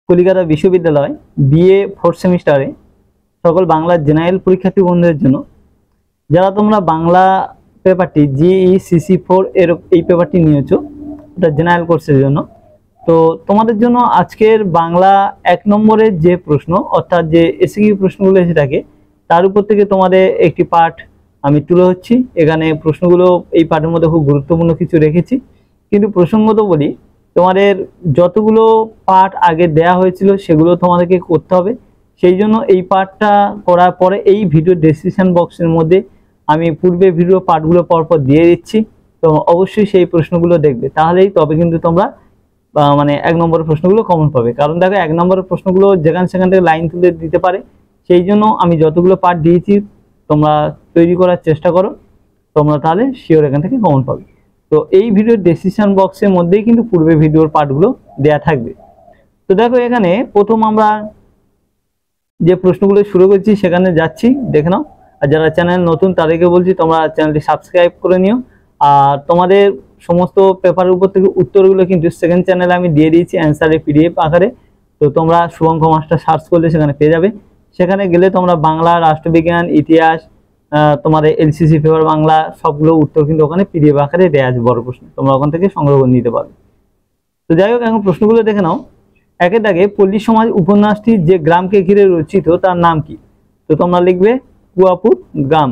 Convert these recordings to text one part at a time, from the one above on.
কলিকাতা বিশ্ববিদ্যালয় BA 4th সেমিস্টারে সকল বাংলা জেনারেল পরীক্ষার্থী বন্ধুদের জন্য যারা তোমরা বাংলা পেপারটি GECC4 এর এই পেপারটি নিয়েছো, এটা জেনারেল কোর্সের জন্য। তো তোমাদের জন্য আজকের বাংলা 1 নম্বরের যে প্রশ্ন অর্থাৎ যে এসকিউ প্রশ্নগুলো এসে থাকে তার উপর থেকে তোমাদের একটি পার্ট আমি তুলে হচ্ছি। এখানে প্রশ্নগুলো এই পার্টের মধ্যে খুব গুরুত্বপূর্ণ কিছু রেখেছি, কিন্তু প্রসঙ্গত বলি তোমাদের যতগুলো পার্ট আগে দেয়া হয়েছিল সেগুলো তোমাদেরকে করতে হবে। সেই জন্য এই পার্টটা করার পরে এই ভিডিও ডেসক্রিপশন বক্সের মধ্যে আমি পূর্বে ভিডিও পার্টগুলো পরপর দিয়ে দিচ্ছি। তো অবশ্যই সেই প্রশ্নগুলো দেখবে, তাহলেই তবে কিন্তু তোমরা মানে 1 নম্বরের প্রশ্নগুলো কমন পাবে। কারণ দেখো 1 নম্বরের প্রশ্নগুলো যেখানে সেখান থেকে লাইন তুলে দিতে পারে, সেই জন্য আমি যতগুলো পার্ট দিয়েছি তোমরা তৈরি করার চেষ্টা করো, তোমরা তাহলে শিওর এখান থেকে কমন পাবে। তো এই ভিডিওর ডেসক্রিপশন বক্সের মধ্যেই কিন্তু পূর্বে ভিডিওর পার্টগুলো দেয়া থাকবে। তো দেখো এখানে প্রথম আমরা যে প্রশ্নগুলো শুরু করছি সেখানে যাচ্ছি, দেখে নাও। আর যারা চ্যানেল নতুন তাদেরকে বলছি তোমরা চ্যানেলটি সাবস্ক্রাইব করে নিও। আর তোমাদের সমস্ত পেপারের উপর থেকে উত্তরগুলো কিন্তু সেকেন্ড চ্যানেলে আমি দিয়ে দিয়েছি অ্যান্সারে PDF আকারে। তো তোমরা শুভঙ্কর মাস্টার সার্চ করলে সেখানে পেয়ে যাবে। সেখানে গেলে তোমরা বাংলা, রাষ্ট্রবিজ্ঞান, ইতিহাস, তোমাদের LCC পেপার বাংলা সবগুলো উত্তর কিন্তু ওখানে PDF আকারে দেওয়া আছে বড় প্রশ্ন, তোমরা ওখান থেকে সংগ্রহ করে নিতে পারবে। তো যাই হোক, এখন প্রশ্নগুলো দেখে নাও। একের দাগে পল্লী সমাজ উপন্যাসটি যে গ্রামকে ঘিরে রচিত তার নাম কি? তো তোমরা লিখবে কুয়াপুর গ্রাম।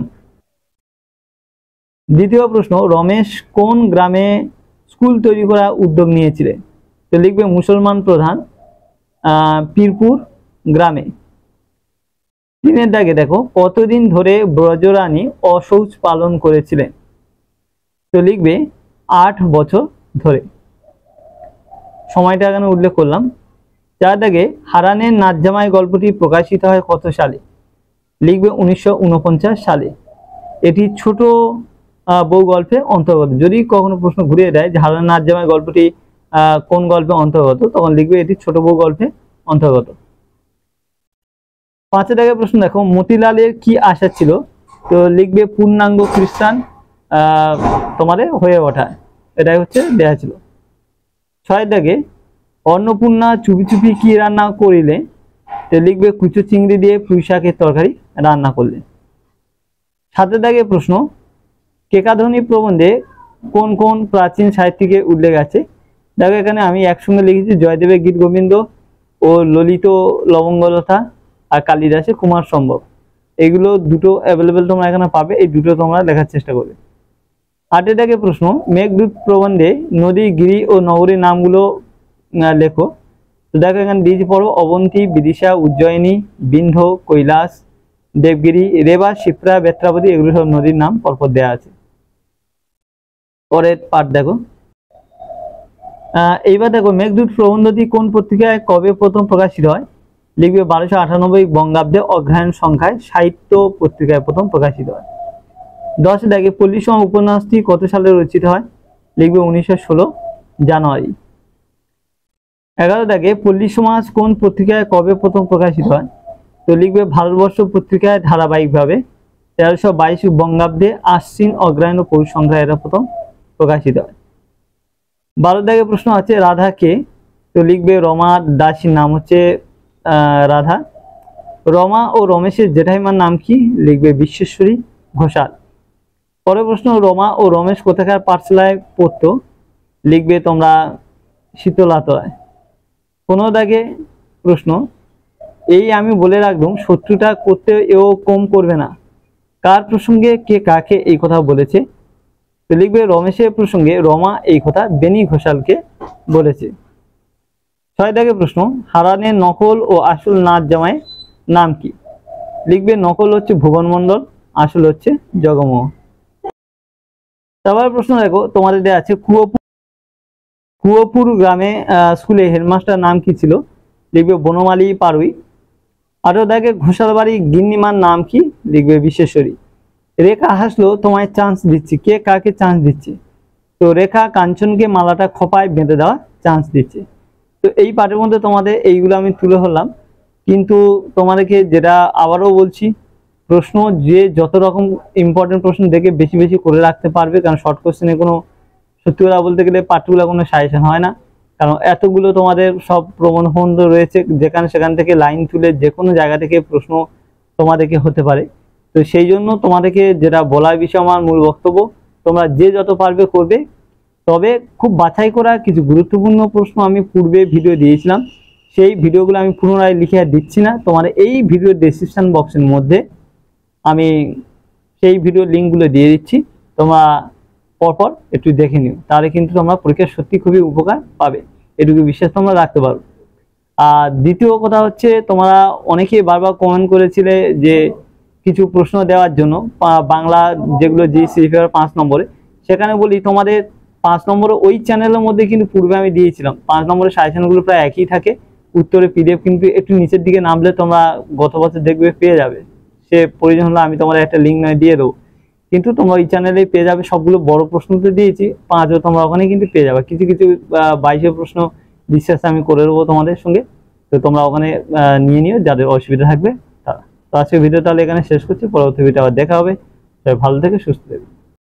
দ্বিতীয় প্রশ্ন, রমেশ কোন গ্রামে স্কুল তৈরি করার উদ্যোগ নিয়েছিলেন? তো লিখবে মুসলমান প্রধান পীরপুর গ্রামে। 3 দাগে দেখো কতদিন ধরে ব্রজরানী অশৌচ পালন করেছিলেন? তো লিখবে 8 বছর ধরে। সময়টা এখানে উল্লেখ করলাম। 4 দাগে হারানের নাচজামাই গল্পটি প্রকাশিত হয় কত সালে? লিখবে 1949 সালে। এটি ছোট বউ গল্পের অন্তর্গত। যদি কখনো প্রশ্ন ঘুরিয়ে দেয় যে হারানের নাচজামাই গল্পটি কোন গল্পে অন্তর্গত, তখন লিখবে এটি ছোট বউ গল্পে অন্তর্গত। 5 দাগে প্রশ্ন দেখো মতিলালের কি আশা ছিল? তো লিখবে পূর্ণাঙ্গ খ্রিস্টান তোমাদের হয়ে ওঠা, এটাই হচ্ছে দেয়া ছিল। 6 দাগে অন্নপূর্ণা চুপি চুপি কি রান্না করিলে? তো লিখবে কুচো চিংড়ি দিয়ে পুঁই শাকের তরকারি রান্না করলে। 7 দাগে প্রশ্ন কেকাধ্বনি প্রবন্ধে কোন কোন প্রাচীন সাহিত্যিকের উল্লেখ আছে? দেখো এখানে আমি একসঙ্গে লিখেছি জয়দেবের গীত গোবিন্দ ও ললিত লবঙ্গলতা আর কালিদাসের কুমার সম্ভব। এগুলো দুটো অ্যাভেলেবেল তোমরা এখানে পাবে, এই দুটো তোমরা লেখার চেষ্টা করবে। 8 দাগে প্রশ্ন মেঘদূত প্রবন্ধে নদী, গিরি ও নগরীর নামগুলো লেখো। তো দেখো এখানে দিয়েছি পড়ো অবন্তী, বিদিশা, উজ্জয়িনী, বিন্ধ্য, কৈলাস, দেবগিরি, রেবা, শিপ্রা, বেত্রাবতী, এগুলো সব নদীর নাম পরপর দেওয়া আছে। পরের পাঠ দেখো। এইবার দেখো মেঘদূত প্রবন্ধটি কোন পত্রিকায় কবে প্রথম প্রকাশিত হয়? লিখবে 1298 বঙ্গাব্দে অগ্রহায়ণ সংখ্যায় সাহিত্য পত্রিকায় প্রথম প্রকাশিত হয়। 10 দাগে পল্লী সমাজ উপন্যাসটি কত সালে রচিত হয়? লিখবে 1916 জানুয়ারি। 11 দাগে পল্লী সমাজ কোন পত্রিকায় কবে প্রথম প্রকাশিত হয়? তো লিখবে ভারতবর্ষ পত্রিকায় ধারাবাহিকভাবে 1322 বঙ্গাব্দে আশ্বিন, অগ্রহায়ণ ও পৌষ সংখ্যায় এটা প্রথম প্রকাশিত হয়। 12 দাগে প্রশ্ন আছে রাধা কে? তো লিখবে রমা দাসীর নাম হচ্ছে রাধা। রমা ও রমেশের জেঠাইমার নাম কি? লিখবে বিশ্বেশ্বরী ঘোষাল। পরের প্রশ্ন রমা ও রমেশ কোথাকার পাঠশালায় পড়তো? লিখবে তোমরা শীতলাতলায়। 15 দাগে প্রশ্ন এই আমি বলে রাখলাম শত্রুতা করতে এও কম করবে না, কার প্রসঙ্গে কে কাকে এই কথা বলেছে? তো লিখবে রমেশের প্রসঙ্গে রমা এই কথা বেনি ঘোষালকে বলেছে। 6 দাগে প্রশ্ন হারানের নকল ও আসল নাচ জামাই নাম কি? লিখবে নকল হচ্ছে ভুবন মণ্ডল, আসল হচ্ছে জগমোহন। তারপর প্রশ্ন দেখো তোমাদের দেওয়া আছে কুয়োপুর গ্রামে স্কুলে হেডমাস্টার নাম কি ছিল? লিখবে বনমালী পাড়ুই। 18 দাগে ঘোষাল বাড়ি গিন্নিমার নাম কি? লিখবে বিশ্বেশ্বরী। রেখা হাসলো তোমায় চান্স দিচ্ছি, কে কাকে চান্স দিচ্ছে? তো রেখা কাঞ্চনকে মালাটা খোপায় বেঁধে দেওয়া চান্স দিচ্ছে। তো এই পাঠের মধ্যে তোমাদের এইগুলো আমি তুলে ধরলাম, কিন্তু তোমাদেরকে যেটা আবারও বলছি প্রশ্ন যে যত রকম ইম্পর্টেন্ট প্রশ্ন দেখে বেশি বেশি করে রাখতে পারবে, কারণ শর্ট কোশ্চেনে কোনো সত্যি কথা বলতে গেলে পার্টিকুলার কোনো সাজেশন হয় না, কারণ এতগুলো তোমাদের সব প্রবন্ধ রয়েছে, যেখানে সেখান থেকে লাইন তুলে যে কোনো জায়গা থেকে প্রশ্ন তোমাদেরকে হতে পারে। তো সেই জন্য তোমাদেরকে যেটা বলার বিষয় আমার মূল বক্তব্য, তোমরা যে যত পারবে করবে, তবে খুব বাছাই করা কিছু গুরুত্বপূর্ণ প্রশ্ন আমি পূর্বে ভিডিও দিয়েছিলাম, সেই ভিডিওগুলো আমি পুনরায় লিখে আর দিচ্ছি না, তোমার এই ভিডিও ডেসক্রিপশন বক্সের মধ্যে আমি সেই ভিডিও লিঙ্কগুলো দিয়ে দিচ্ছি, তোমরা পরপর একটু দেখে নিও, তাহলে কিন্তু তোমরা পরীক্ষায় সত্যি খুবই উপকার পাবে, এটুকু বিশ্বাস তোমরা রাখতে পারো। আর দ্বিতীয় কথা হচ্ছে, তোমরা অনেকেই বারবার কমেন্ট করেছিলে যে কিছু প্রশ্ন দেওয়ার জন্য বাংলা যেগুলো জিএসসি 5 নম্বরে, সেখানে বলি তোমাদের 5 নম্বরে ওই চ্যানেলের মধ্যে কিন্তু পূর্বে আমি দিয়েছিলাম 5 নম্বরের সাজেশনগুলো প্রায় একই থাকে, উত্তরে পিডিএফ কিন্তু একটু নিচের দিকে নামলে তোমরা গত বছর দেখবে পেয়ে যাবে, সে প্রয়োজন হলে আমি তোমার একটা লিঙ্ক নয় দিয়ে দেবো, কিন্তু তোমরা ওই চ্যানেলেই পেয়ে যাবে। সবগুলো বড় প্রশ্ন তো দিয়েছি 5ও, তোমরা ওখানে কিন্তু পেয়ে যাবে। কিছু কিছু 22 প্রশ্ন ডিসকাস আমি করে দেবো তোমাদের সঙ্গে, তো তোমরা ওখানে নিয়ে নিও যাদের অসুবিধা থাকবে তারা। তো আজকে ভিডিও তাহলে এখানে শেষ করছি, পরবর্তী ভিডিও আবার দেখা হবে। ভালো থেকে সুস্থ থেকো।